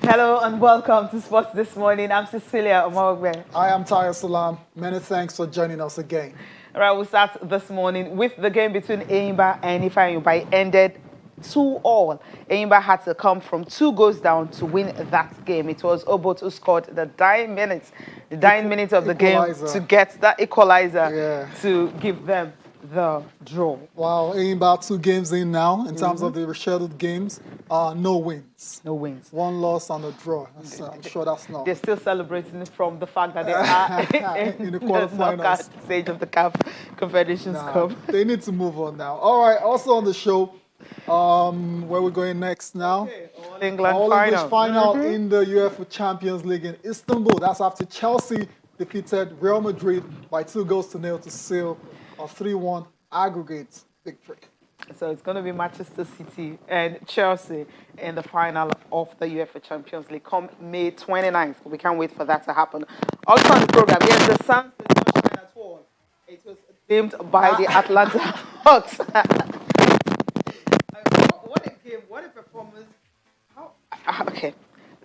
Hello and welcome to Sports This Morning. I'm Cecilia Omogbe. I am Taya Salam. Many thanks for joining us again. All right, we'll start this morning with the game between Enyimba and Ifeanyi. It ended 2-2. Enyimba had to come from 2 goals down to win that game. It was Obot who scored the dying minutes of the game to get that equalizer to give them the draw. Wow, about 2 games in now in terms of the rescheduled games. No wins. No wins. 1 loss and a draw. I'm sure that's not. They're still celebrating from the fact that they are in the quarterfinals stage of the CAF Confederations Cup. They need to move on now. All right, also on the show, where we're going next now. Okay, English final in the UEFA Champions League in Istanbul. That's after Chelsea defeated Real Madrid by 2-0 to seal a 3-1 aggregate victory. So it's going to be Manchester City and Chelsea in the final of the UEFA Champions League come May 29th. We can't wait for that to happen. Also on the program, yes, the sun is not shining at all. It was themed by the Atlanta Hawks. What a game, what a performance. Okay.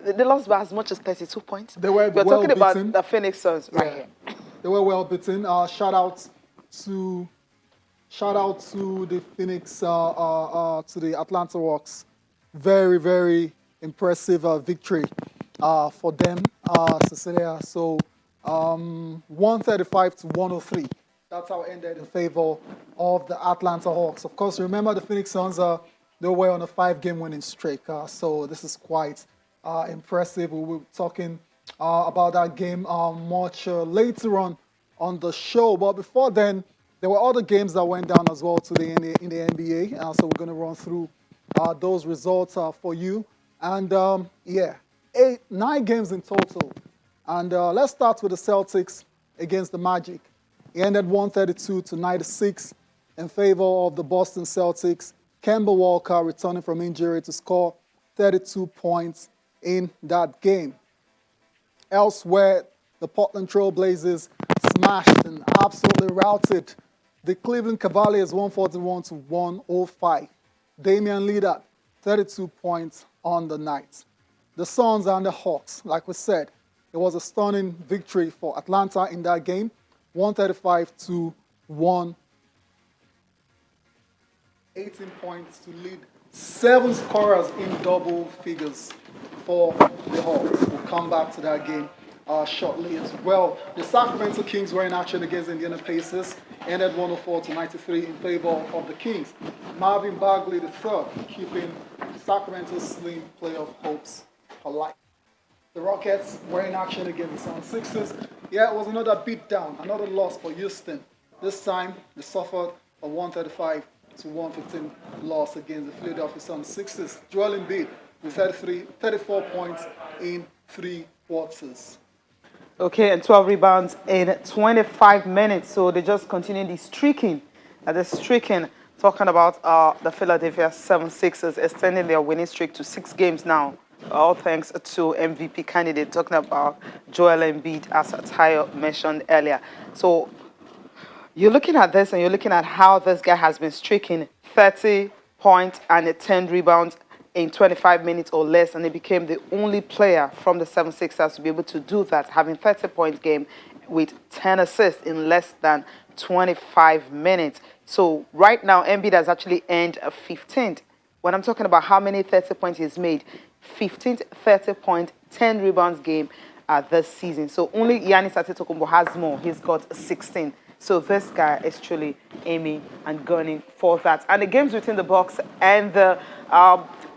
They lost by as much as 32 points. They were We're talking about the Phoenix Suns right here. They were well beaten. Shout out to the Phoenix, to the Atlanta Hawks. Very, very impressive victory for them, Cecilia. So 135 to 103. That's how it ended in favor of the Atlanta Hawks. Of course, remember the Phoenix Suns, they were on a 5-game winning streak. So this is quite impressive. We will be talking about that game much later on the show. But before then, there were other games that went down as well today in the NBA. So we're going to run through those results for you. And 9 games in total. And let's start with the Celtics against the Magic. It ended 132 to 96 in favor of the Boston Celtics. Kemba Walker returning from injury to score 32 points in that game. Elsewhere, the Portland Trail Blazers smashed and absolutely routed the Cleveland Cavaliers 141 to 105. Damian Lillard, 32 points on the night. The Suns and the Hawks, like we said, it was a stunning victory for Atlanta in that game, 135 to 1. 18 points to lead 7 scorers in double figures for the Hawks. We'll come back to that game shortly as well. The Sacramento Kings were in action against Indiana Pacers, ended 104 to 93 in favor of the Kings. Marvin Bagley III keeping Sacramento's slim playoff hopes alive. The Rockets were in action against the 76ers. Yeah, it was another beatdown, another loss for Houston. This time, they suffered a 135 to 115 loss against the Philadelphia 76ers. Joel Embiid with 34 points in 3 quarters. Okay, and 12 rebounds in 25 minutes. So they just continue the streaking. Talking about the Philadelphia 76ers extending their winning streak to 6 games now. All thanks to MVP candidate, talking about Joel Embiid, as Tayo mentioned earlier. So you're looking at this and you're looking at how this guy has been streaking 30 points and 10 rebounds in 25 minutes or less, and he became the only player from the 76ers to be able to do that, having 30-point game with 10 assists in less than 25 minutes. So right now, Embiid has actually earned a 15th. When I'm talking about how many 30 points he's made, 15th 30-point, 10 rebounds game this season. So only Giannis Antetokounmpo has more. He's got 16. So this guy is truly aiming and gunning for that. And the games between the Bucks and the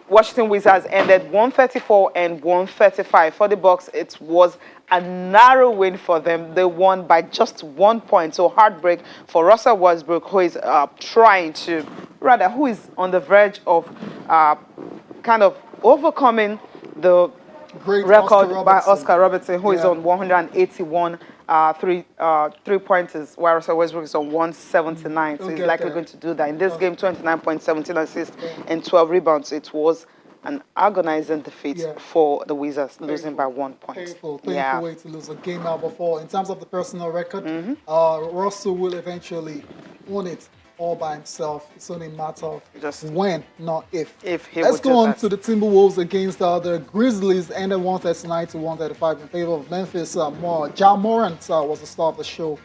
Washington Wizards ended 134 and 135. For the Bucks, it was a narrow win for them. They won by just 1 point. So heartbreak for Russell Westbrook, who is who is on the verge of kind of overcoming the Great record by Oscar Robertson, who is on 181 three-pointers, while Russell Westbrook is on 179. So he's likely going to do that. In this game, 29.17 assists and 12 rebounds. It was an agonizing defeat for the Wizards, losing by 1 point. Painful way to lose a game out before. In terms of the personal record, Russell will eventually win it all by himself. It's only a matter of Just when, not if. if he Let's would go do on that. to the Timberwolves against the Grizzlies. Ended 139 to 135 in favor of Memphis. Ja Morant was the star of the show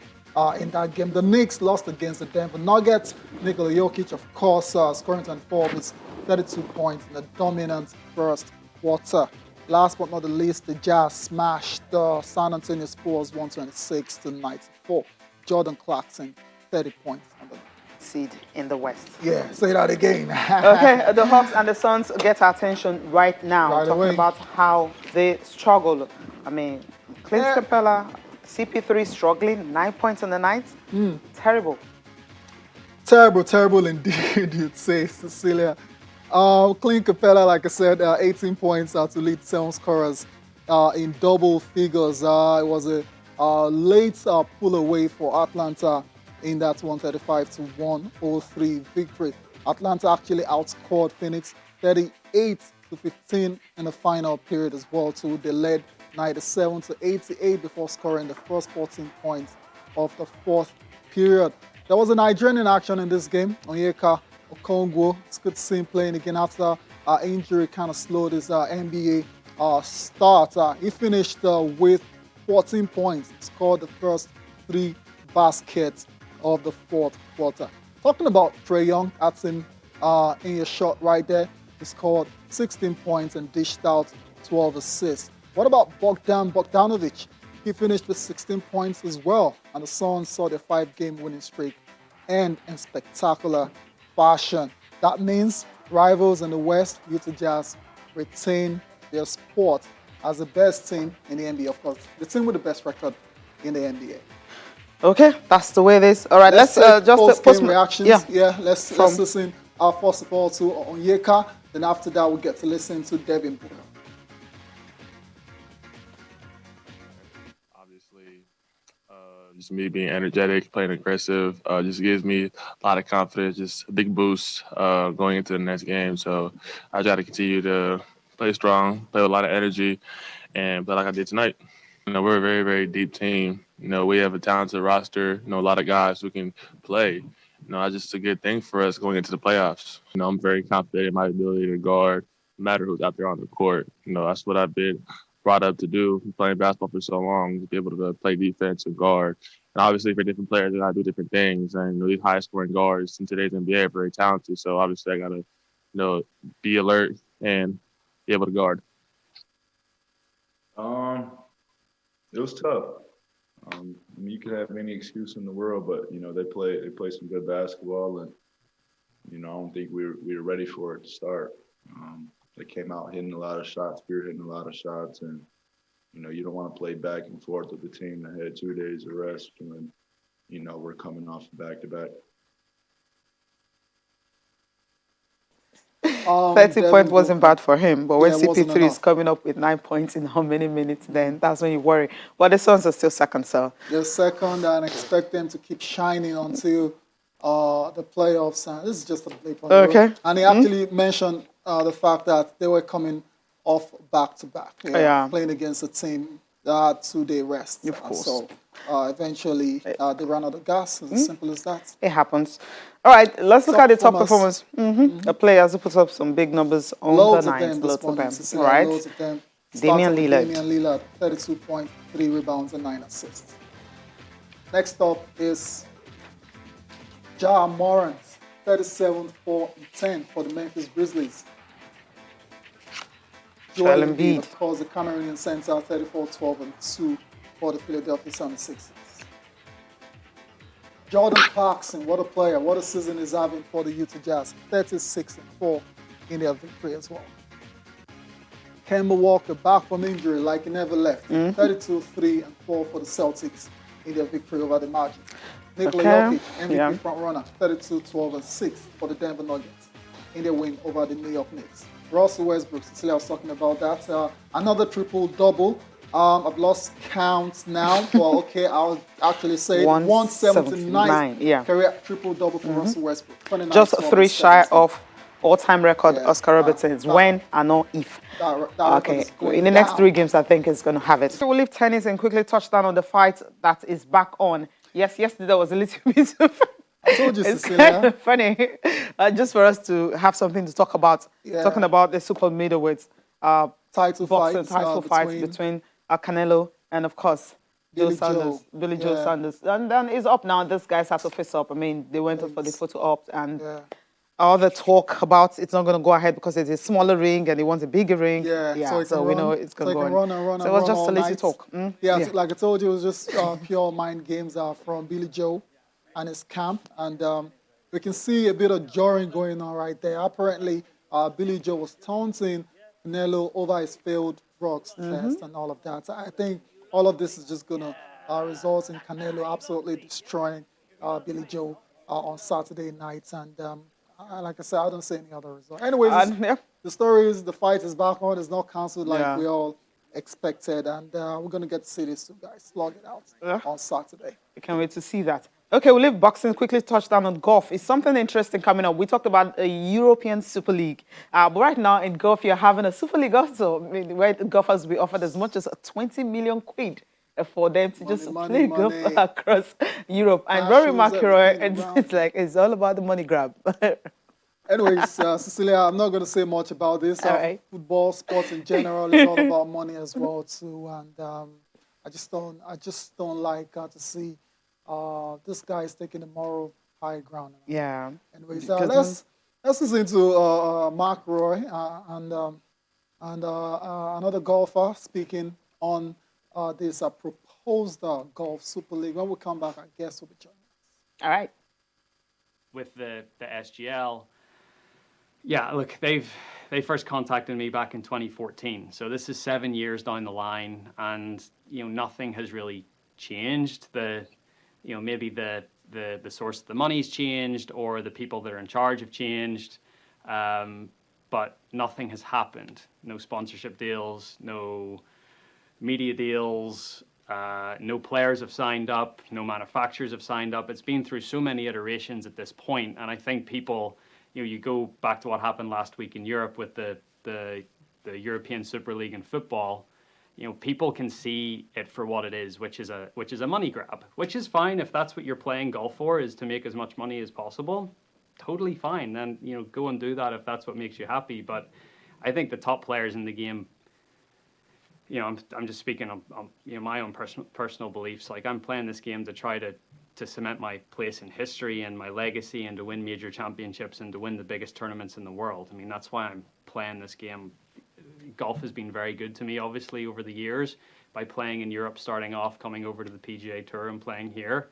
in that game. The Knicks lost against the Denver Nuggets. Nikola Jokic, of course, scoring 24 of his 32 points in a dominant first quarter. Last but not the least, the Jazz smashed the San Antonio Spurs 126 to 94. Jordan Clarkson, 30 points on the night. Seed in the West. Yeah, say that again. Okay, the Hawks and the Suns get our attention right now, Right talking away. about how they struggle. I mean, Clint Yeah. Capella, CP3 struggling, 9 points on the night. Terrible. Terrible, terrible indeed, you'd say, Cecilia. Clint Capella, like I said, 18 points to lead 7 scorers in double figures. It was a late pull away for Atlanta in that 135 to 103 victory. Atlanta actually outscored Phoenix 38 to 15 in the final period as well, too. They led 97 to 88 before scoring the first 14 points of the fourth period. There was a Nigerian in action in this game. Onyeka Okongwu, it's good to see him playing again after injury kind of slowed his NBA start. He finished with 14 points, scored the first 3 baskets of the fourth quarter. Talking about Trae Young, that's in your shot right there. He scored 16 points and dished out 12 assists. What about Bogdan Bogdanovic? He finished with 16 points as well, and the Suns saw their 5-game winning streak end in spectacular fashion. That means rivals in the West, Utah Jazz, retain their spot as the best team in the NBA. Of course, the team with the best record in the NBA. Okay, that's the way it is. All right, let's take just post-game reactions. Yeah, let's listen first of all to Onyeka. Then after that, we'll get to listen to Devin Booker. Obviously, just me being energetic, playing aggressive, just gives me a lot of confidence, just a big boost going into the next game. So I try to continue to play strong, play with a lot of energy, and play like I did tonight. We're a very, very deep team. We have a talented roster, a lot of guys who can play. That's just a good thing for us going into the playoffs. I'm very confident in my ability to guard, no matter who's out there on the court. That's what I've been brought up to do, playing basketball for so long, to be able to play defense and guard. And obviously, for different players, they got to do different things. And these high-scoring guards in today's NBA are very talented. So obviously, I got to, be alert and be able to guard. It was tough. You could have any excuse in the world, but they play some good basketball, and I don't think we were ready for it to start. They came out hitting a lot of shots, we were hitting a lot of shots, and you don't want to play back and forth with the team that had 2 days of rest when we're coming off back to back. 30 points wasn't bad for him, but when Yeah, it wasn't CP3 is enough. coming up with 9 points in how many minutes, then that's when you worry. But the Suns are still second, so They're second, and expect them to keep shining until the playoffs. And this is just a blip on the Okay. road. And he actually mentioned the fact that they were coming off back-to-back, Yeah. playing against a team that had 2-day rest. Of course. So eventually they ran out of gas. It's as simple as that. it happens. All right, let's look Top at the top performers. performers. The players who put up some big numbers on Loads the of night. them this Loads of morning. them. Cecilia, Right? Loads of them. Damian Starting with Lillard. Damian Lillard, 32 points, 3 rebounds, and 9 assists. Next up is Ja Morant, 37, 4, and 10 for the Memphis Grizzlies. Joel Embiid, Embiid. of course, the Cameroonian center, 34, 12, and 2 for the Philadelphia 76ers. Jordan Clarkson, what a player, what a season he's having for the Utah Jazz, 36 and 4 in their victory as well. Kemba Walker, back from injury like he never left, 32, 3, and 4 for the Celtics in their victory over the Magic. Nikola Okay, Jokic, MVP yeah. frontrunner, 32, 12, and 6 for the Denver Nuggets in their win over the New York Knicks. Russell Westbrook, Cecilia was talking about that. Another triple-double. I've lost count now. Well, okay, I'll actually say 179 yeah. career triple-double for Russell Westbrook. 29, Just 12, 3 and shy 17. of all-time record Yeah, Oscar Robertson's. When and not if. That record Okay, is going in the next down. 3 games, I think it's going to have it. So we'll leave tennis and quickly touch down on the fight that is back on. Yes, yesterday was a little bit of I told you, It's Cecilia. kind of funny, just for us to have something to talk about. Yeah. Talking about the super middleweights, Title boxing fights title fights between Canelo and, of course, Billy Joe. Billy Joe Yeah. Sanders. And then it's up now. These guys have to face up. I mean, they went up for the Thanks. photo op, and Yeah. all the talk about it's not going to go ahead because it's a smaller ring and they want a bigger ring. Yeah, so he can so we know run. it's So going he to go can on. run and run So and it was run just all a lazy night. talk. Yeah, Yeah. so like I told you, it was just pure mind games from Billy Joe and his camp, and we can see a bit of jarring going on right there. Apparently, Billy Joe was taunting Canelo over his failed drugs test and all of that. So I think all of this is just gonna result in Canelo absolutely destroying Billy Joe on Saturday night, and like I said, I don't see any other result. Anyways, Yeah. the story is the fight is back on. It's not cancelled like Yeah. we all expected, and we're gonna get to see these two guys slug it out Yeah. on Saturday. I can't wait to see that. Okay, we'll leave boxing, quickly touch down on golf. It's something interesting coming up. We talked about a European Super League. But right now in golf, you're having a Super League also, where golfers will be offered as much as 20 million quid for them to just Money, play golf money. across Europe. And Cash Rory rules McIlroy, everything around. it's all about the money grab. Anyways, Cecilia, I'm not gonna say much about this. All right. Football, sports in general, is all about money as well too, and I just don't like to see this guy is taking the moral high ground. Yeah. Anyways, Because let's listen to Mark Roy and another golfer speaking on this proposed golf Super League. When we come back, I guess we'll be joining us. all right. With the SGL, yeah, look, they first contacted me back in 2014. So this is 7 years down the line, and nothing has really changed. Maybe the source of the money's changed, or the people that are in charge have changed, but nothing has happened. No sponsorship deals, no media deals. No players have signed up, no manufacturers have signed up. It's been through so many iterations at this point, and I think people, you go back to what happened last week in Europe with the European Super League in football. People can see it for what it is, which is a money grab, which is fine if that's what you're playing golf for, is to make as much money as possible. Totally fine. Then go and do that if that's what makes you happy. But I think the top players in the game. I'm just speaking on my own personal beliefs. Like, I'm playing this game to try to cement my place in history and my legacy, and to win major championships and to win the biggest tournaments in the world. I mean, that's why I'm playing this game. Golf has been very good to me, obviously, over the years, by playing in Europe, starting off, coming over to the PGA Tour and playing here.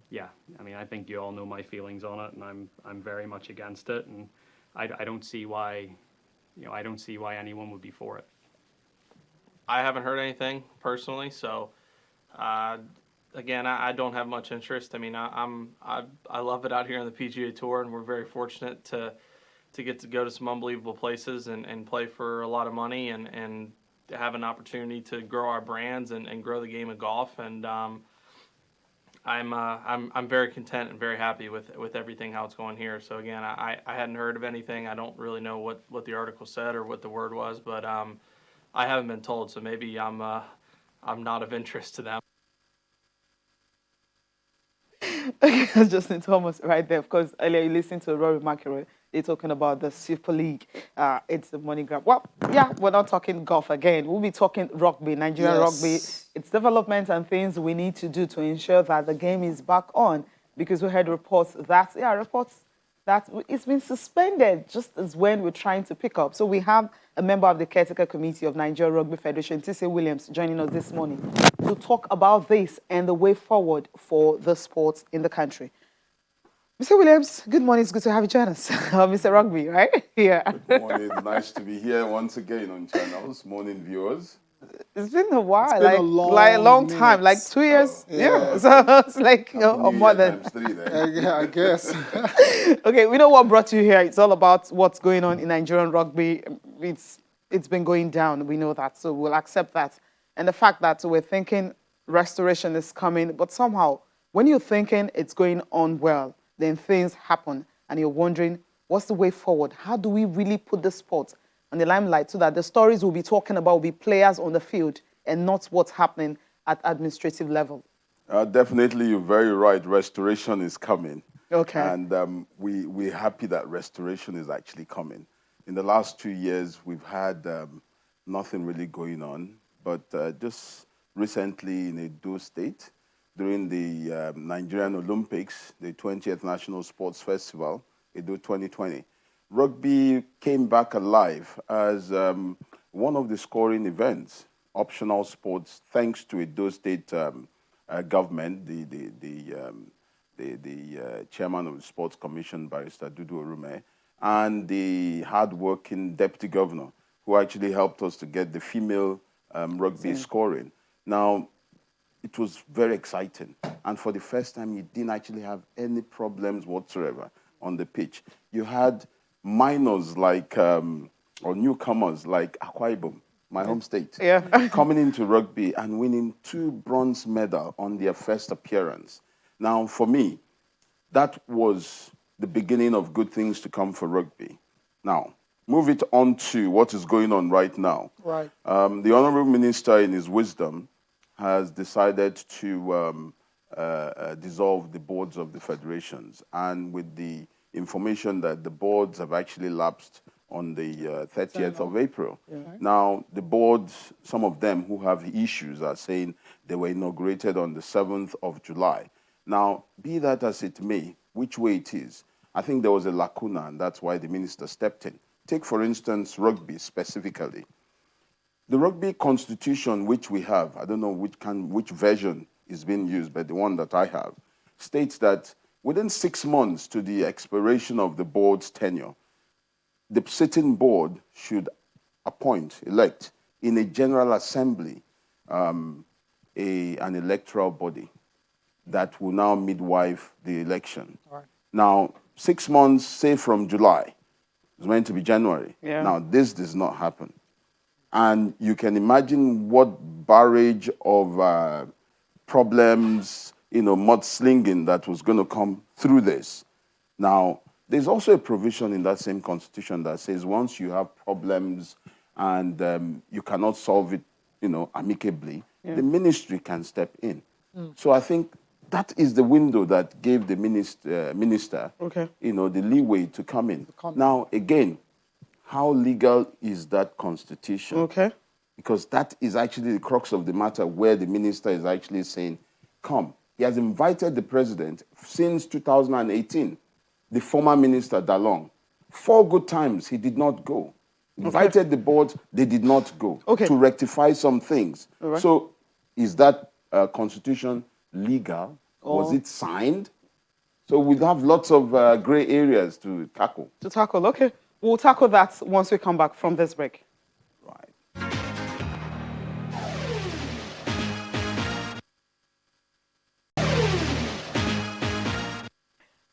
Yeah, I mean, I think you all know my feelings on it, and I'm very much against it, and I don't see why, I don't see why anyone would be for it. I haven't heard anything personally, so again, I don't have much interest. I mean, I love it out here on the PGA Tour, and we're very fortunate to get to go to some unbelievable places and play for a lot of money and have an opportunity to grow our brands and grow the game of golf. And I'm very content and very happy with everything how it's going here. So again, I hadn't heard of anything. I don't really know what the article said or what the word was, but I haven't been told, so maybe I'm not of interest to them. Justin Thomas right there. Of course, earlier you listened to Rory McIlroy. They're talking about the Super League. It's the money grab. Well, yeah, we're not talking golf again. We'll be talking rugby, Nigerian rugby. It's development and things we need to do to ensure that the game is back on. Because we heard reports that it's been suspended just as when we're trying to pick up. So we have a member of the caretaker committee of Nigeria Rugby Federation, T.C. Williams, joining us this morning to talk about this and the way forward for the sports in the country. Mr. Williams, good morning. It's good to have you join us. Mr. Rugby, right? Yeah. Good morning. Nice to be here once again on channels. Morning, viewers. It's been a while, It's been like a long time, like 2 years. Oh, yeah. So it's like or more than. Times 3 then. Yeah, I guess. Okay, we know what brought you here. It's all about what's going on in Nigerian rugby. It's been going down. We know that, so we'll accept that. And the fact that we're thinking restoration is coming, but somehow when you're thinking it's going on well, then things happen, and you're wondering what's the way forward. How do we really put the sport on the limelight so that the stories we'll be talking about will be players on the field and not what's happening at administrative level? Definitely, you're very right. Restoration is coming. Okay. And we're happy that restoration is actually coming. In the last 2 years, we've had nothing really going on. But just recently in Edo State, during the Nigerian Olympics, the 20th National Sports Festival, Edo 2020, rugby came back alive as one of the scoring events, optional sports, thanks to Edo State government, the chairman of the Sports Commission, Barrister Dudu Orume, and the hard-working deputy governor, who actually helped us to get the female rugby scoring. Now, it was very exciting. And for the first time, you didn't actually have any problems whatsoever on the pitch. You had minors like, or newcomers like Akwa Ibom, my home state, Yeah. coming into rugby and winning 2 bronze medals on their first appearance. Now, for me, that was the beginning of good things to come for rugby. Now, move it on to what is going on right now. Right. The Honorable Minister, in his wisdom, has decided to dissolve the boards of the federations. And with the information that the boards have actually lapsed on the 30th of April. Now, the boards, some of them who have issues are saying they were inaugurated on the 7th of July. Now, be that as it may, which way it is, I think there was a lacuna, and that's why the minister stepped in. Take, for instance, rugby specifically. The Rugby Constitution, which we have, I don't know which version is being used, but the one that I have, states that within 6 months to the expiration of the board's tenure, the sitting board should elect in a general assembly an electoral body that will now midwife the election. Right. Now, 6 months, say from July, it's meant to be January. Yeah. Now, this does not happen. And you can imagine what barrage of problems, mudslinging that was going to come through this. Now, there's also a provision in that same constitution that says once you have problems and you cannot solve it, amicably, the ministry can step in. So I think that is the window that gave the minister, the leeway to come in. Now, again, how legal is that constitution? Okay. Because that is actually the crux of the matter, where the minister is actually saying, come. He has invited the president since 2018, the former minister Dalong. 4 good times he did not go. Invited the board, they did not go to rectify some things. So is that constitution legal? Was it signed? So we'd have lots of gray areas to tackle. Okay. We'll tackle that once we come back from this break. Right.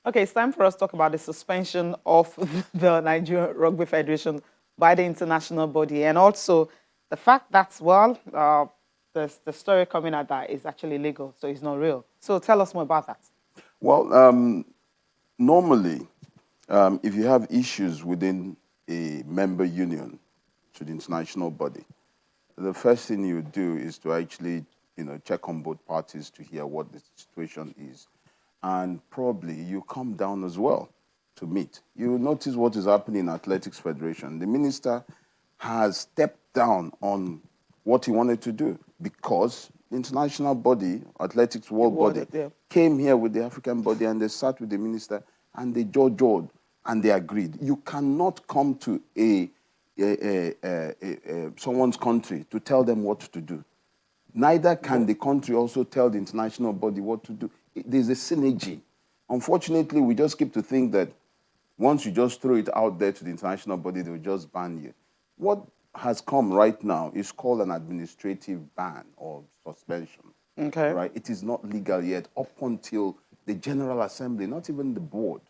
Okay, it's time for us to talk about the suspension of the Nigerian Rugby Federation by the international body, and also the fact that, the story coming out that is actually legal, so it's not real. So tell us more about that. Well, normally, if you have issues within a member union to the international body, the first thing you do is to actually, check on both parties to hear what the situation is. And probably you come down as well to meet. You notice what is happening in Athletics Federation. The minister has stepped down on what he wanted to do because the international body, Athletics World Body, came here with the African body and they sat with the minister and they jawed and they agreed. You cannot come to someone's country to tell them what to do. Neither can the country also tell the international body what to do. There's a synergy. Unfortunately, we just keep to think that once you just throw it out there to the international body, they will just ban you. What has come right now is called an administrative ban or suspension. Okay. Right? It is not legal yet up until the General Assembly, not even the board.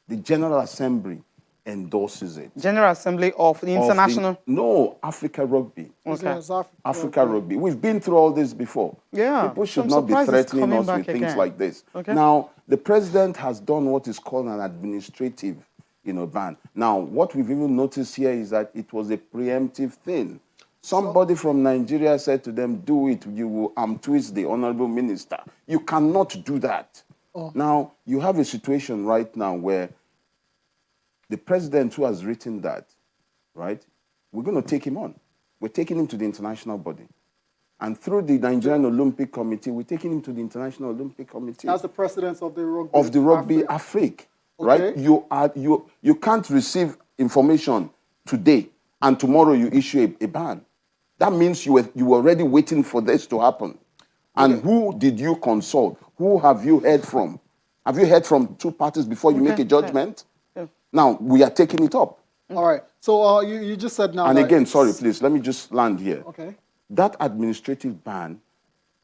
The General Assembly endorses it. General Assembly of the International? No, Africa Rugby. Okay. Africa Rugby. We've been through all this before. Yeah. People should not be threatening us with things like this. Okay. Now, the president has done what is called an administrative ban. Now, what we've even noticed here is that it was a preemptive thing. Somebody from Nigeria said to them, do it, you will twist the honorable minister. You cannot do that. Oh. Now, you have a situation right now where the president who has written that, right, we're going to take him on. We're taking him to the international body. And through the Nigerian Olympic Committee, we're taking him to the International Olympic Committee. As the president of the Rugby Afrique, right? Okay. You can't receive information today and tomorrow you issue a ban. That means you were already waiting for this to happen. And who did you consult? Who have you heard from? Have you heard from two parties before you make a judgment? Yeah. Now, we are taking it up. All right. So you just said now. And that again, it's- sorry, please, let me just land here. Okay. That administrative ban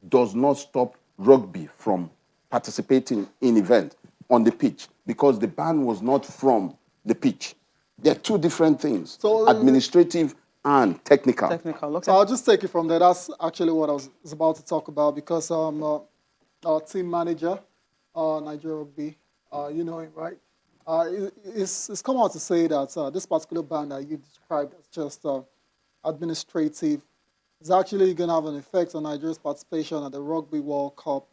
does not stop rugby from participating in events on the pitch because the ban was not from the pitch. They're two different things, So, administrative and technical. Technical, okay. So I'll just take it from there. That's actually what I was about to talk about because our team manager, Nigeria Rugby, you know him, right? It's come out to say that this particular ban that you described as just administrative is actually going to have an effect on Nigeria's participation at the Rugby World Cup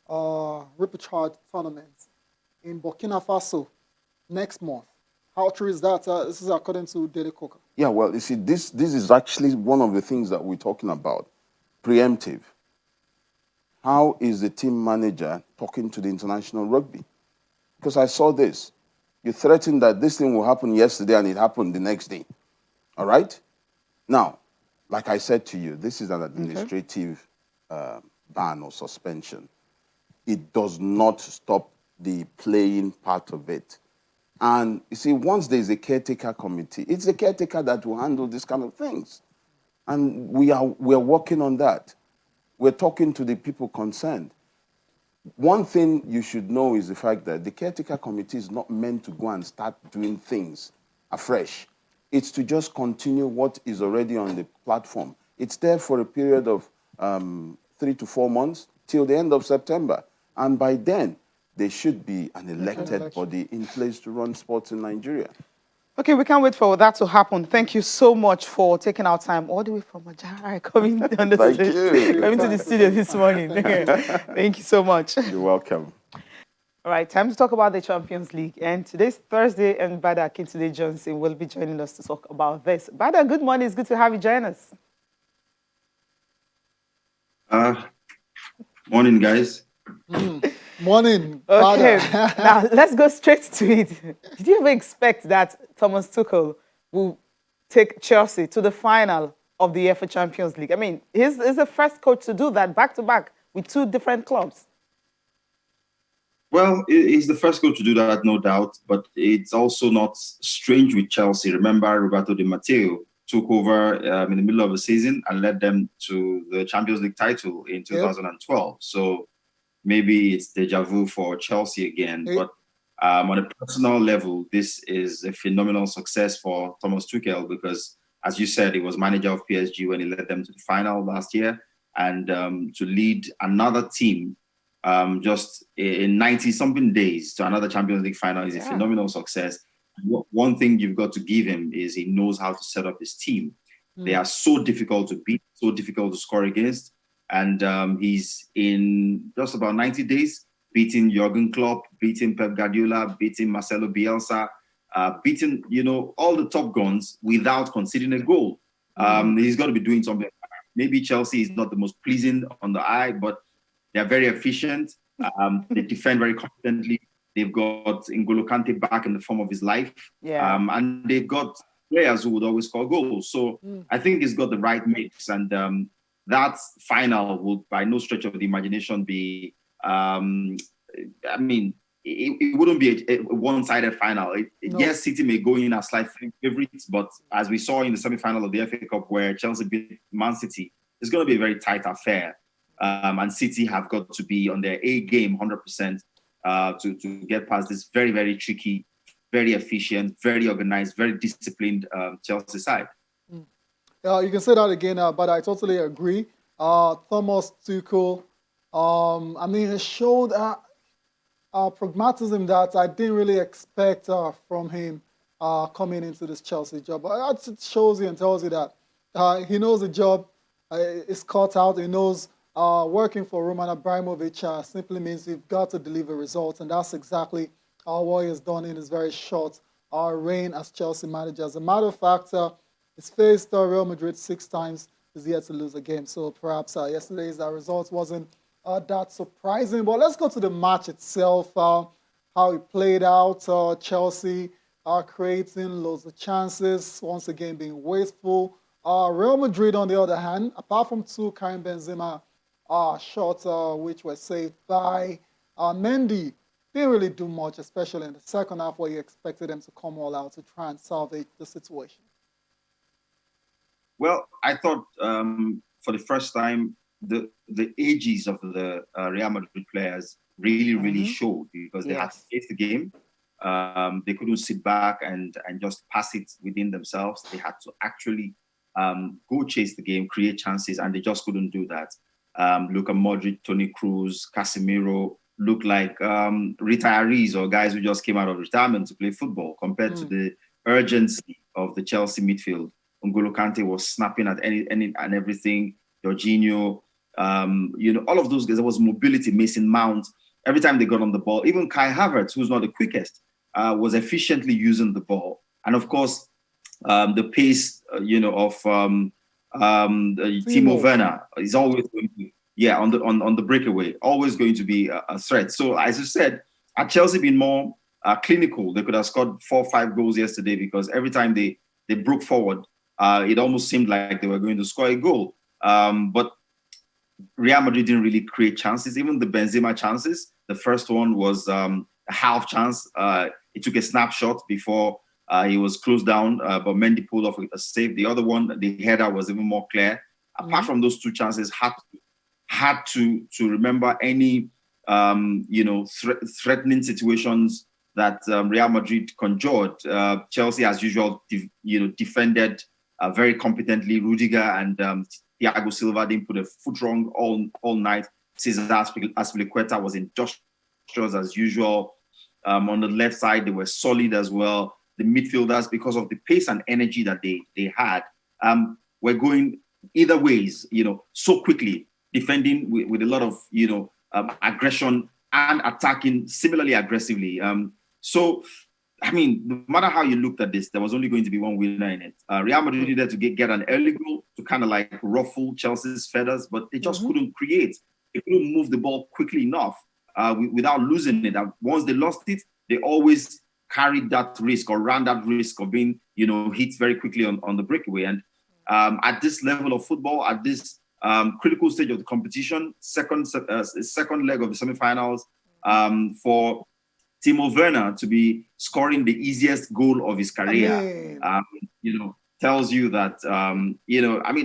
repechage tournament in Burkina Faso next month. How true is that? This is according to Daily Coker. Yeah, well, you see, this is actually one of the things that we're talking about, preemptive. How is the team manager talking to the international rugby? Because I saw this. You threatened that this thing will happen yesterday and it happened the next day. All right? Now, like I said to you, this is an administrative ban or suspension. It does not stop the playing part of it. And you see, once there's a caretaker committee, it's the caretaker that will handle these kind of things. And we're working on that. We're talking to the people concerned. One thing you should know is the fact that the caretaker committee is not meant to go and start doing things afresh. It's to just continue what is already on the platform. It's there for a period of 3 to 4 months till the end of September. And by then, there should be an elected body in place to run sports in Nigeria. Okay, we can't wait for that to happen. Thank you so much for taking our time all the way from Ajara coming on the Thank you. coming to the studio this morning. Thank you so much. You're welcome. All right, time to talk about the Champions League. And today's Thursday, and Bada Akintunde Johnson will be joining us to talk about this. Bada, good morning. It's good to have you join us. Morning, guys. Morning. Okay, Bada. now let's go straight to it. Did you ever expect that Thomas Tuchel will take Chelsea to the final of the UEFA Champions League? I mean, he's the first coach to do that back-to-back with two different clubs. Well, he's the first coach to do that, no doubt, but it's also not strange with Chelsea. Remember, Roberto Di Matteo took over in the middle of the season and led them to the Champions League title in 2012. So maybe it's deja vu for Chelsea again. But on a personal level, this is a phenomenal success for Thomas Tuchel because, as you said, he was manager of PSG when he led them to the final last year. And to lead another team just in 90-something days to another Champions League final is a phenomenal success. One thing you've got to give him is he knows how to set up his team. They are so difficult to beat, so difficult to score against. And he's in just about 90 days, beating Jurgen Klopp, beating Pep Guardiola, beating Marcelo Bielsa, beating, all the top guns without conceding a goal. He's got to be doing something. Maybe Chelsea is not the most pleasing on the eye, but they're very efficient. They defend very confidently. They've got N'Golo Kante back in the form of his life. And they've got players who would always score goals. So I think he's got the right mix. And that final will, by no stretch of the imagination, be, it wouldn't be a one-sided final. Yes, City may go in as slight favorites, but as we saw in the semi-final of the FA Cup where Chelsea beat Man City, it's going to be a very tight affair. And City have got to be on their A game 100% to get past this very, very tricky, very efficient, very organized, very disciplined Chelsea side. You can say that again, but I totally agree. Thomas Tuchel, he showed pragmatism that I didn't really expect from him coming into this Chelsea job. But it shows you and tells you that he knows the job is cut out. He knows working for Roman Abramovich simply means you've got to deliver results, and that's exactly what he has done in his very short reign as Chelsea manager. As a matter of fact, he's faced Real Madrid 6 times. He's yet to lose a game. So perhaps yesterday's result wasn't that surprising. But let's go to the match itself, how it played out. Chelsea creating loads of chances, once again being wasteful. Real Madrid, on the other hand, apart from 2 Karim Benzema shots, which were saved by Mendy, didn't really do much, especially in the second half where you expected them to come all out to try and salvage the situation. Well, I thought for the first time, the ages of the Real Madrid players really showed, because they had to face the game. They couldn't sit back and just pass it within themselves. They had to actually go chase the game, create chances, and they just couldn't do that. Luka Modric, Toni Kroos, Casemiro look like retirees or guys who just came out of retirement to play football compared to the urgency of the Chelsea midfield. N'Golo Kante was snapping at any and everything. Jorginho, all of those guys. There was mobility. Mason Mount. Every time they got on the ball, even Kai Havertz, who's not the quickest, was efficiently using the ball. And of course, the pace, of Timo Werner is always going to, on the breakaway, always going to be a threat. So as you said, had Chelsea been more clinical, they could have scored 4 or 5 goals yesterday, because every time they broke forward, it almost seemed like they were going to score a goal. But Real Madrid didn't really create chances. Even the Benzema chances, the first one was a half chance. It took a snapshot before he was closed down, but Mendy pulled off a save. The other one, the header, was even more clear. Apart from those 2 chances, had to remember any threatening situations that Real Madrid conjured. Chelsea, as usual, defended very competently. Rudiger and Thiago Silva didn't put a foot wrong all night. Cesar Azpilicueta was industrious as usual. On the left side, they were solid as well. The midfielders, because of the pace and energy that they had, were going either ways, so quickly, defending with a lot of, aggression and attacking similarly aggressively. No matter how you looked at this, there was only going to be one winner in it. Real Madrid needed to get an early goal to kind of like ruffle Chelsea's feathers, but they just couldn't create. They couldn't move the ball quickly enough without losing it. And once they lost it, they always carried that risk or ran that risk of being, hit very quickly on the breakaway. And at this level of football, at this critical stage of the competition, second leg of the semifinals, for Timo Werner to be scoring the easiest goal of his career, tells you that,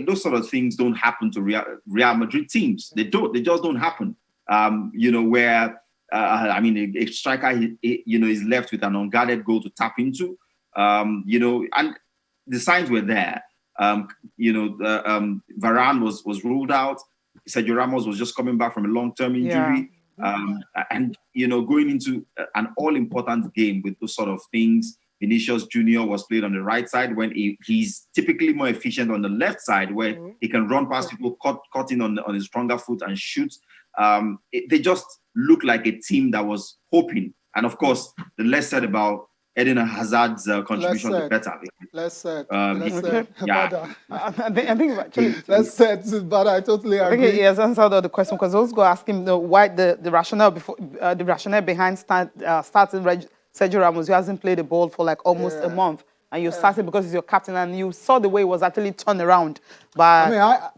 those sort of things don't happen to Real Madrid teams. They just don't happen. Where, a striker, is left with an unguarded goal to tap into, and the signs were there. Varane was ruled out. Sergio Ramos was just coming back from a long-term injury. And going into an all-important game with those sort of things. Vinicius Junior was played on the right side when he's typically more efficient on the left side, where he can run past people, cut in on his stronger foot and shoot. They just look like a team that was hoping. And of course, the less said about Eden Hazard's contribution, the better. Less said. I think actually, less said, but I totally agree. I think he has answered the question, because I was going to ask him why the rationale behind starting Sergio Ramos, who hasn't played the ball for like almost a month, and you started because he's your captain, and you saw the way it was actually turned around by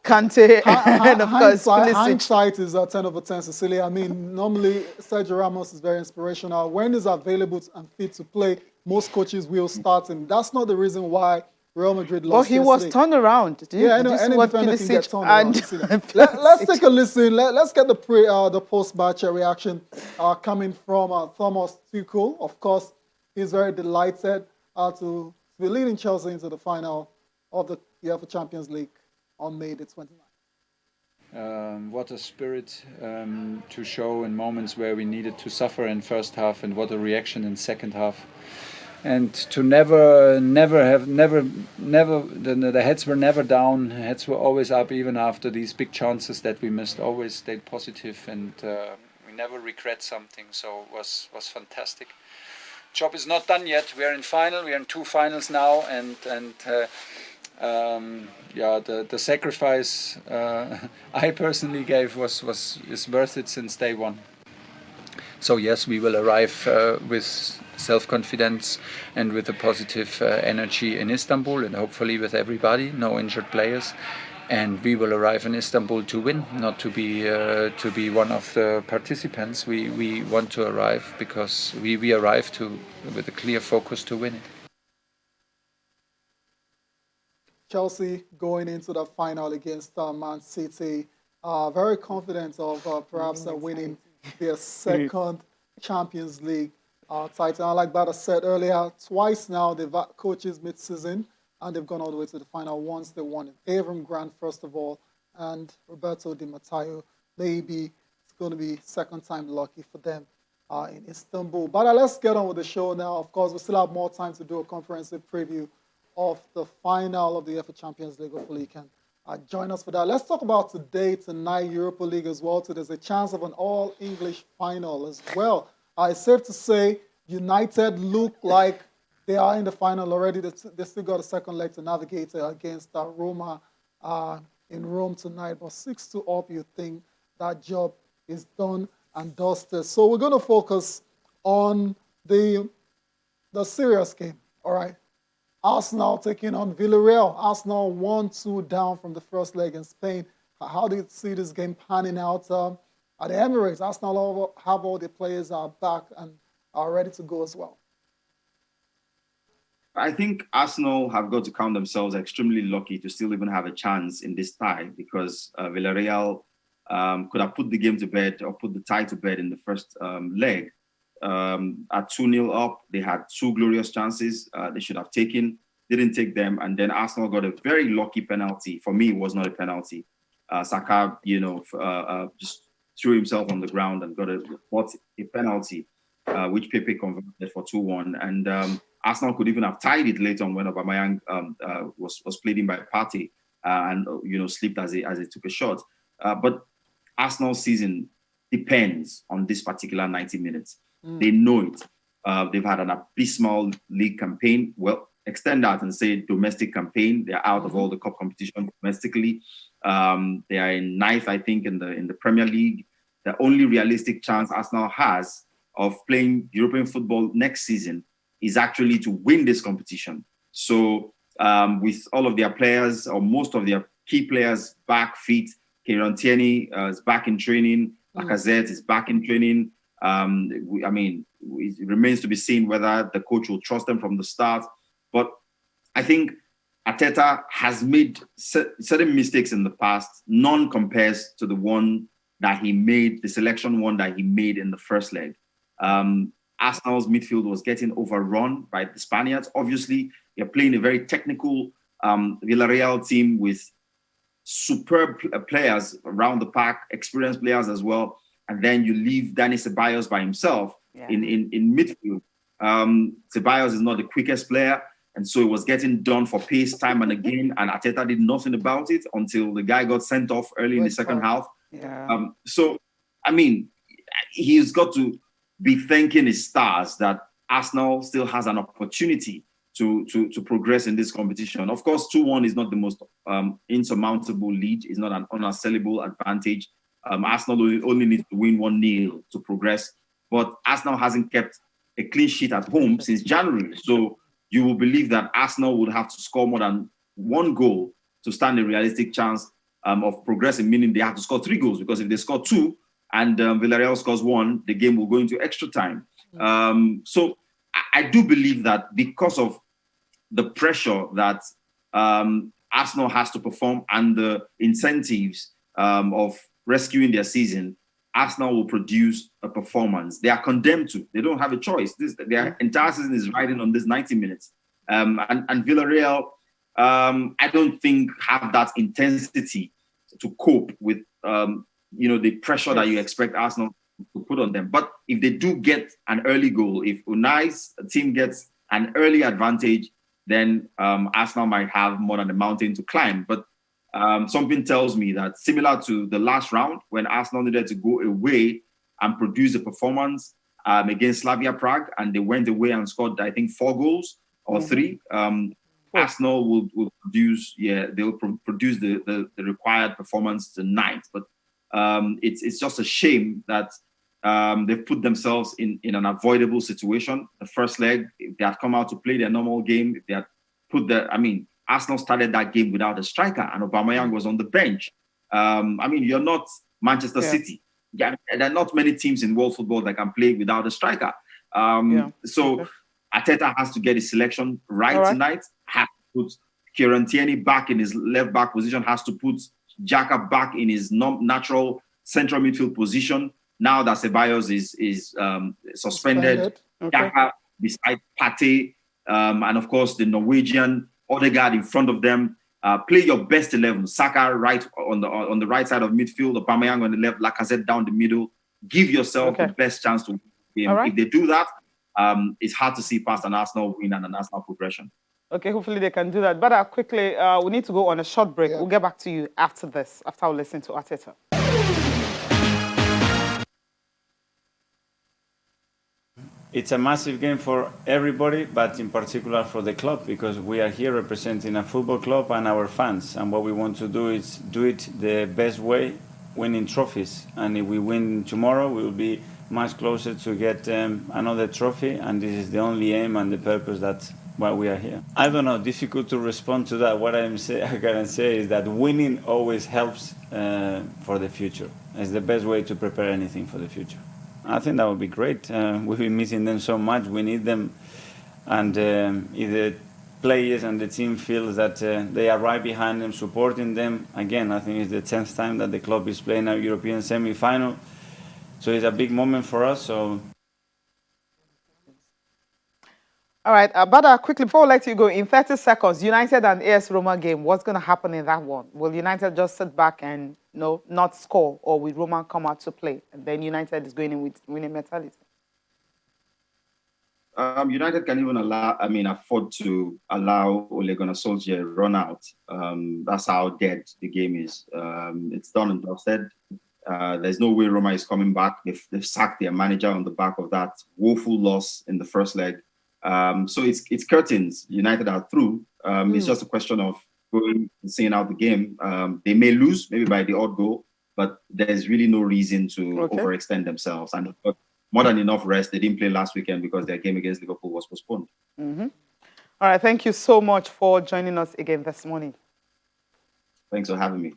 Kante and of course Pulisic. Hindsight is 10 over 10, Cecilia. Normally Sergio Ramos is very inspirational. When he's available and fit to play, most coaches will start him. That's not the reason why Real Madrid lost. But he was turned around. Did you see what Pulisic and Let's take a listen. Let's get the post-match reaction coming from Thomas Tuchel. Of course, he's very delighted to be leading Chelsea into the final of the UEFA Champions League on May the 29th. What a spirit to show in moments where we needed to suffer in first half, and what a reaction in second half. and to never the heads were never down, heads were always up, even after these big chances that we missed. Always stayed positive, and we never regret something. So it was fantastic. Job is not done yet. We are in final. We are in 2 finals now, and the sacrifice I personally gave is worth it since day one. So yes, we will arrive with self-confidence and with a positive energy in Istanbul, and hopefully with everybody, no injured players. And we will arrive in Istanbul to win, not to be one of the participants. We want to arrive because we arrive with a clear focus to win it. Chelsea going into the final against Man City, very confident of perhaps winning their second Champions League title. And like Bada said earlier, twice now they've had coaches mid-season and they've gone all the way to the final. Once they won it. Avram Grant, first of all, and Roberto Di Matteo. Maybe it's going to be second time lucky for them in Istanbul. But let's get on with the show now. Of course, we still have more time to do a comprehensive preview of the final of the UEFA Champions League. Hopefully you can join us for that. Let's talk about tonight, Europa League as well. So there's a chance of an all-English final as well. It's safe to say United look like they are in the final already. They still got a second leg to navigate against Roma in Rome tonight. But 6-2 up, you think that job is done and dusted. So we're going to focus on the serious game, all right? Arsenal taking on Villarreal. Arsenal 1-2 down from the first leg in Spain. How do you see this game panning out at the Emirates? Arsenal have all the players back and are ready to go as well. I think Arsenal have got to count themselves extremely lucky to still even have a chance in this tie, because Villarreal could have put the game to bed or put the tie to bed in the first leg. At 2-0 up, they had 2 glorious chances they should have taken, didn't take them, and then Arsenal got a very lucky penalty. For me, it was not a penalty. Saka, just threw himself on the ground and got a penalty, which Pepe converted for 2-1. And Arsenal could even have tied it later on when Aubameyang was pleading by Partey and slipped as he took a shot. But Arsenal's season depends on this particular 90 minutes. They know it. They've had an abysmal league campaign. Well, extend that and say domestic campaign. They're out of all the cup competition domestically. They are in 9th, I think, in the Premier League. The only realistic chance Arsenal has of playing European football next season is actually to win this competition. So with all of their players, or most of their key players back fit, Kieran Tierney is back in training. Lacazette is back in training. It remains to be seen whether the coach will trust them from the start. But I think Arteta has made certain mistakes in the past. None compares to the one that he made, the selection one that he made in the first leg. Arsenal's midfield was getting overrun by the Spaniards. Obviously, you're playing a very technical Villarreal team with superb players around the pack, experienced players as well. And then you leave Dani Ceballos by himself in midfield. Ceballos is not the quickest player, and so it was getting done for pace time and again, and Arteta did nothing about it until the guy got sent off early in the second half. Yeah. He's got to be thanking his stars that Arsenal still has an opportunity to progress in this competition. Of course, 2-1 is not the most insurmountable lead. It's not an unassailable advantage. Arsenal only needs to win 1-0 to progress. But Arsenal hasn't kept a clean sheet at home since January. So you will believe that Arsenal would have to score more than 1 goal to stand a realistic chance of progressing, meaning they have to score 3 goals, because if they score 2 and Villarreal scores 1, the game will go into extra time. So I do believe that because of the pressure that Arsenal has to perform and the incentives of rescuing their season, Arsenal will produce a performance. They are condemned to. They don't have a choice. Their entire season is riding on this 90 minutes. And Villarreal, I don't think have that intensity to cope with the pressure that you expect Arsenal to put on them. But if they do get an early goal, if Unai's team gets an early advantage, then Arsenal might have more than a mountain to climb. But something tells me that similar to the last round, when Arsenal needed to go away and produce a performance against Slavia Prague, and they went away and scored, I think, 4 goals or 3. Arsenal will produce, they'll produce the required performance tonight. But it's just a shame that they've put themselves in an avoidable situation. The first leg, if they had come out to play their normal game, if they had Arsenal started that game without a striker, and Aubameyang was on the bench. You're not Manchester City. Yeah, there are not many teams in world football that can play without a striker. So Arteta has to get his selection right tonight. Has to put Kieran Tierney back in his left back position. Has to put Xhaka back in his natural central midfield position. Now that Ceballos is suspended. Xhaka beside Partey, and of course the Norwegian Odegaard in front of them. Play your best 11. Saka right on the right side of midfield, Aubameyang on the left, Lacazette down the middle. Give yourself the best chance to win the game. If they do that, it's hard to see past an Arsenal win and an Arsenal progression. Okay, hopefully they can do that. But quickly, we need to go on a short break. We'll get back to you after this, after we listen to Arteta. It's a massive game for everybody, but in particular for the club, because we are here representing a football club and our fans. And what we want to do is do it the best way, winning trophies. And if we win tomorrow, we will be much closer to get another trophy. And this is the only aim and the purpose that's why we are here. I don't know, difficult to respond to that. What I can say is that winning always helps for the future. It's the best way to prepare anything for the future. I think that would be great. We've been missing them so much. We need them. And if the players and the team feels that they are right behind them, supporting them, again, I think it's the 10th time that the club is playing a European semi-final. So it's a big moment for us. So. All right, Bada, quickly, before we let you go, in 30 seconds, United and AS Roma game, what's going to happen in that one? Will United just sit back and not score, or will Roma come out to play? And then United is going in with winning mentality. United can even afford to allow Ole Gunnar Solskjaer run out. That's how dead the game is. It's done and dusted. There's no way Roma is coming back. They've sacked their manager on the back of that woeful loss in the first leg. So it's curtains. United are through. It's just a question of going and seeing out the game. They may lose, maybe by the odd goal, but there's really no reason to overextend themselves. And more than enough rest. They didn't play last weekend because their game against Liverpool was postponed. All right, thank you so much for joining us again this morning. Thanks for having me.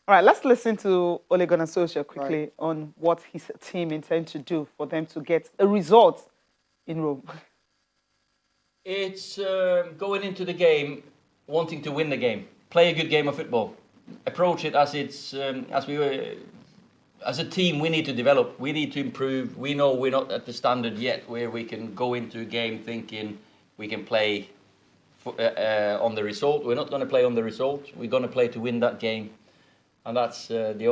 All right, let's listen to Ole Gunnar Solskjaer quickly on what his team intend to do for them to get a result in Rome. It's going into the game wanting to win the game, play a good game of football, approach it as it's as a team. We need to develop, we need to improve. We know we're not at the standard yet where we can go into a game thinking we can play on the result. We're not going to play on the result. We're going to play to win that game, and that's the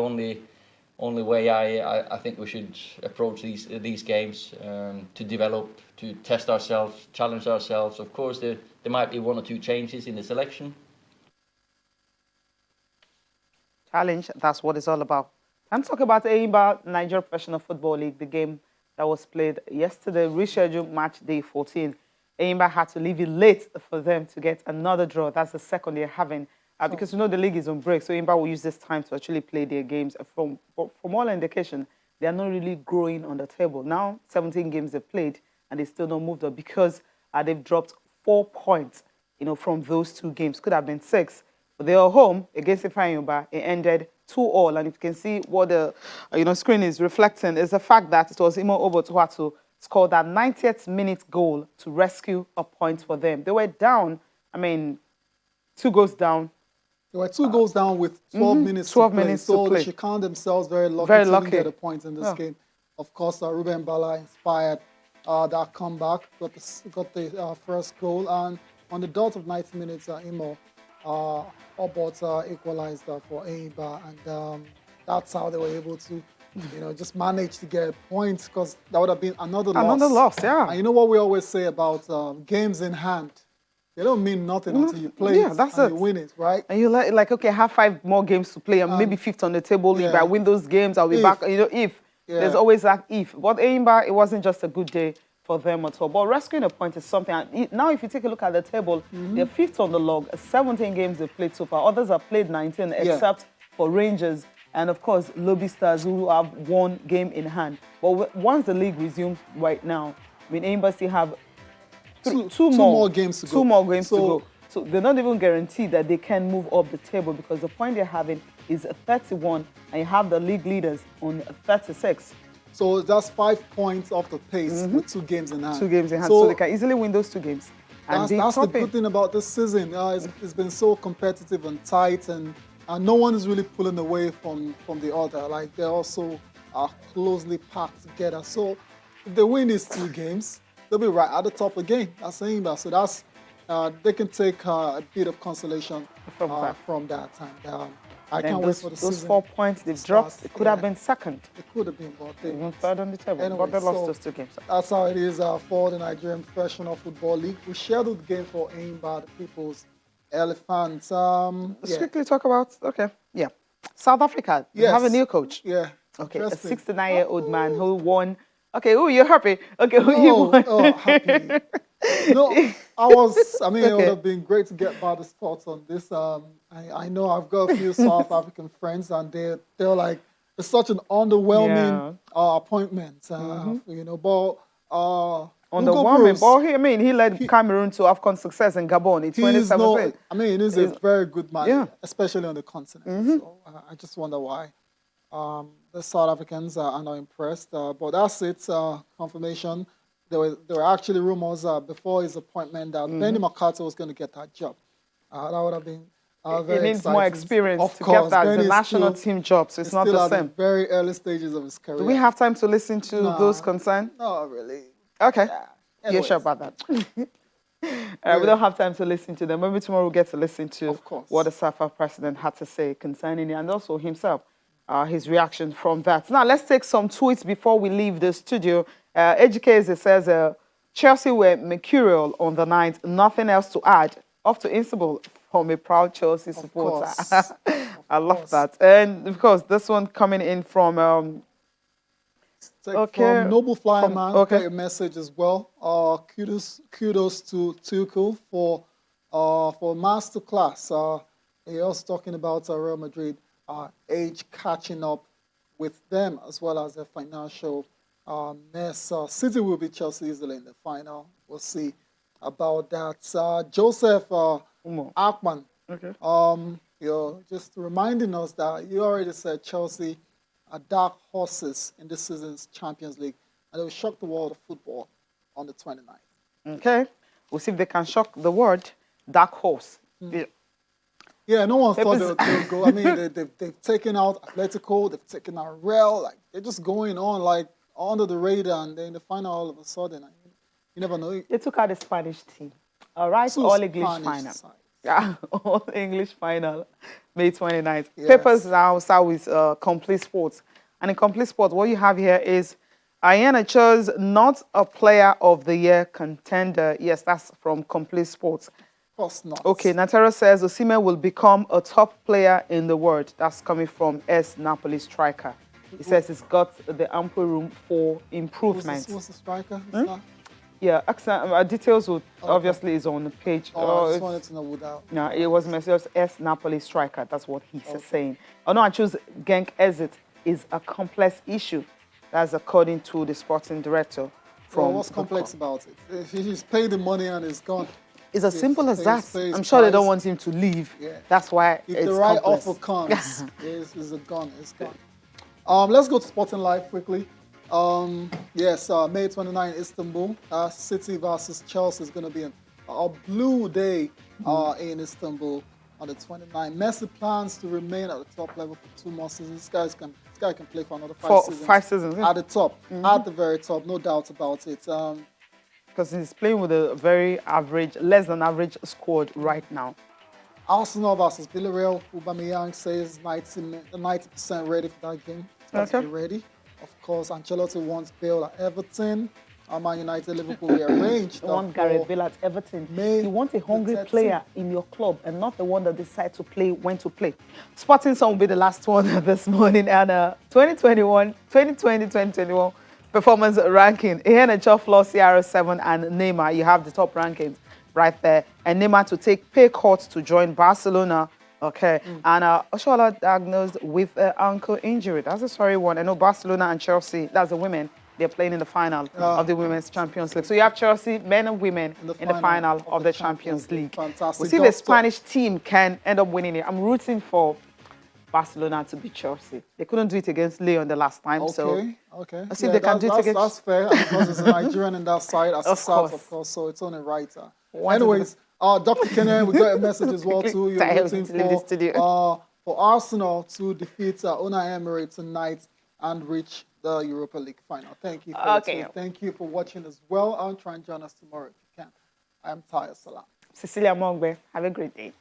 only way I think we should approach these games, to develop, to test ourselves, challenge ourselves. Of course, there might be 1 or 2 changes in the selection. Challenge, that's what it's all about. I'm talking about Embiid Nigeria Professional Football League, the game that was played yesterday, rescheduled match day 14. Embiid had to leave it late for them to get another draw. That's the second they're having. Because the league is on break, so Embiid will use this time to actually play their games. From all indication, they are not really growing on the table. Now, 17 games they've played, and they still don't move up because they've dropped 4 points, from those 2 games. Could have been 6. But they are home against Ifeanyi. It ended 2-2, and if you can see what the screen is reflecting, is the fact that it was Imo Obotu to score that 90th minute goal to rescue a point for them. They were down, 2 goals down. They were 2 goals down with 12 minutes to play. So they should count themselves very lucky to get a point in this game. Of course, Ruben Bala inspired that comeback, got the first goal. And on the dot of 90 minutes, Imo Obot equalized for Eimba. And that's how they were able to just managed to get a point, because that would have been another loss. Another loss, yeah. And you know what we always say about games in hand? They don't mean nothing until you play Yeah, it that's and it. you win it, right? And you're like, okay, I have 5 more games to play. I'm maybe 5th on the table. If yeah. I win those games, I'll be If. back. If. Yeah. There's always that if. But Embiid, it wasn't just a good day for them at all. But rescuing a point is something. And now, if you take a look at the table, they're 5th on the log. 17 games they've played so far. Others have played 19, except for Rangers and, of course, Lobby Stars, who have 1 game in hand. But once the league resumes right now, Embiid still have two more games to go. 2 more games to go. So they're not even guaranteed that they can move up the table, because the point they're having is 31, and you have the league leaders on 36. So that's 5 points off the pace with 2 games in hand. 2 games in hand, so they can easily win those 2 games. And that's the good thing about this season. It's been so competitive and tight, and no one is really pulling away from the other. Like, they also are closely packed together. So if they win these 2 games, they'll be right at the top again. That's saying that. So that's they can take a bit of consolation from that. And I can't wait for the season. Those 4 points they've dropped, it could have been second. It could have been, but they even third on the table. Anyway, but they lost those 2 games. That's how it is for the Nigerian Professional Football League. We scheduled the game for Embiid, the People's Elephants. Let's quickly talk about, South Africa. They have a new coach. Yeah. Okay, a 69-year-old man who won. Okay, you're happy. Okay, who you won? Happy. No, it would have been great to get Bad Sports on this. I know I've got a few South African friends, and they're like, it's such an underwhelming appointment. But underwhelming. But he led Cameroon to AFCON success in Gabon in 2017. He's a very good man, especially on the continent. So I just wonder why the South Africans are not impressed. But that's it. Confirmation. There were actually rumors before his appointment that Benny McCarthy was going to get that job. That would have been very He needs exciting. more experience of to course, get that. Benny It's a national team job, so it's not the same. At the very early stages of his career. Do we have time to listen to those concerns? Not really. Okay. Anyways. You're sure about that? We don't have time to listen to them. Maybe tomorrow we'll get to listen to what the SAFA president had to say concerning it, and also himself, his reaction from that. Now, let's take some tweets before we leave the studio. Ejike says, Chelsea were mercurial on the night. Nothing else to add. Off to Istanbul from a proud Chelsea supporter. I love that. And, of course, this one coming in from... From Noble Flyer Man, a message as well. Kudos to Tuchel for masterclass. He was talking about Real Madrid age catching up with them, as well as their financial mess. City will beat Chelsea easily in the final. We'll see about that. Joseph Akman, you're just reminding us that you already said Chelsea are dark horses in this season's Champions League, and they will shock the world of football on the 29th. Okay. We'll see if they can shock the world. Dark horse. Yeah, no one thought they would go. They've taken out Atletico, they've taken out Real. Like, they're just going on like under the radar, and then in the final, all of a sudden, you never know. They took out the Spanish team. All right, all English final. Yeah, all English final, May 29th. Yes. Papers now start with Complete Sports. And in Complete Sports, what you have here is Ayana chose not a player of the year contender. Yes, that's from Complete Sports. Of course not. Okay, Natero says Osimhen will become a top player in the world. That's coming from Napoli striker. He says he's got the ample room for improvement. What's the striker? Yeah, details would obviously is on the page. I just wanted to know without. No, it was message Napoli striker. That's what he's saying. Oh no, I choose Genk exit is a complex issue. That's according to the sporting director. What's complex about it? He's paid the money and it's gone. It's as simple as that. I'm sure they don't want him to leave. Yeah. That's why if the right offer comes, it's gone. It's gone. Let's go to Sporting Life quickly. May 29 Istanbul. City versus Chelsea is going to be a blue day in Istanbul on the 29th. Messi plans to remain at the top level for 2 more seasons. This guy can play for another 5 seasons. 5 seasons. At the top, at the very top, no doubt about it. Because he's playing with a very average, less than average squad right now. Arsenal versus Villarreal. Aubameyang says 90% ready for that game. Let's be ready. Of course, Ancelotti wants Bale at Everton. Man United, Liverpool rearranged. You want Gareth Bale at Everton. You want a hungry player in your club and not the one that decides to play when to play. Sporting Sun will be the last one this morning. And 2020-2021 performance ranking. NHL Floor, CR7 and Neymar. You have the top rankings right there. And Neymar to take pay cuts to join Barcelona. Okay. And Oshola diagnosed with an ankle injury. That's a sorry one. I know Barcelona and Chelsea, that's the women. They're playing in the final of the Women's Champions League. So you have Chelsea, men and women, in the final of the Champions League. Fantastic. We'll see if the Spanish team can end up winning it. I'm rooting for Barcelona to beat Chelsea. They couldn't do it against Leon the last time. Okay. Let's see if they can do it against... That's fair, because it's a Nigerian in that side, as of course, so it's only right. Anyways, Dr. Kenyan, we got a message as well too. You're waiting for Arsenal to defeat Unai Emery tonight and reach the Europa League final. Thank you. Thank you for watching as well. I'll try and join us tomorrow if you can. I am Taya Salam. Cecilia Mongbe. Have a great day.